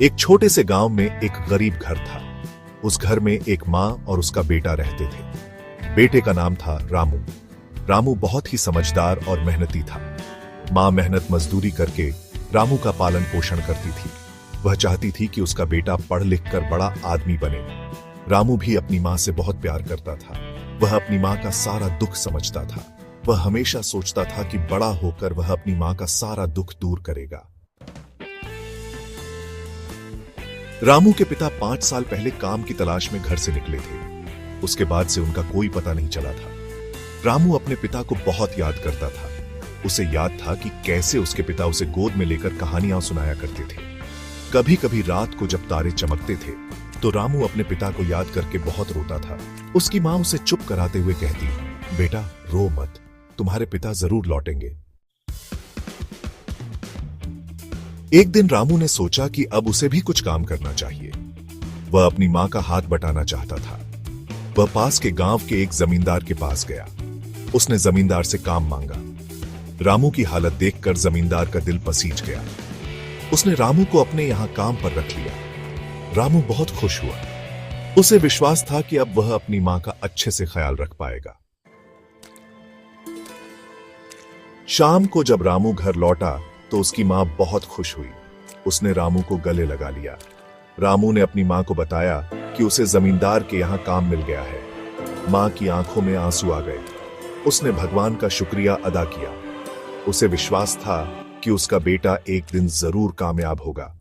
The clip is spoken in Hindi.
एक छोटे से गांव में एक गरीब घर था। उस घर में एक माँ और उसका बेटा रहते थे। बेटे का नाम था रामू। रामू बहुत ही समझदार और मेहनती था। माँ मेहनत मजदूरी करके रामू का पालन पोषण करती थी। वह चाहती थी कि उसका बेटा पढ़ लिख कर बड़ा आदमी बने। रामू भी अपनी माँ से बहुत प्यार करता था। वह अपनी माँ का सारा दुख समझता था। वह हमेशा सोचता था कि बड़ा होकर वह अपनी माँ का सारा दुख दूर करेगा। रामू के पिता 5 साल पहले काम की तलाश में घर से निकले थे। उसके बाद से उनका कोई पता नहीं चला था। रामू अपने पिता को बहुत याद करता था। उसे याद था कि कैसे उसके पिता उसे गोद में लेकर कहानियां सुनाया करते थे। कभी कभी रात को जब तारे चमकते थे तो रामू अपने पिता को याद करके बहुत रोता था। उसकी माँ उसे चुप कराते हुए कहती, बेटा रो मत, तुम्हारे पिता जरूर लौटेंगे। एक दिन रामू ने सोचा कि अब उसे भी कुछ काम करना चाहिए। वह अपनी मां का हाथ बटाना चाहता था। वह पास के गांव के एक जमींदार के पास गया। उसने जमींदार से काम मांगा। रामू की हालत देखकर जमींदार का दिल पसीज गया। उसने रामू को अपने यहां काम पर रख लिया। रामू बहुत खुश हुआ। उसे विश्वास था कि अब वह अपनी मां का अच्छे से ख्याल रख पाएगा। शाम को जब रामू घर लौटा तो उसकी मां बहुत खुश हुई। उसने रामू को गले लगा लिया। रामू ने अपनी मां को बताया कि उसे जमींदार के यहां काम मिल गया है। मां की आंखों में आंसू आ गए। उसने भगवान का शुक्रिया अदा किया। उसे विश्वास था कि उसका बेटा एक दिन जरूर कामयाब होगा।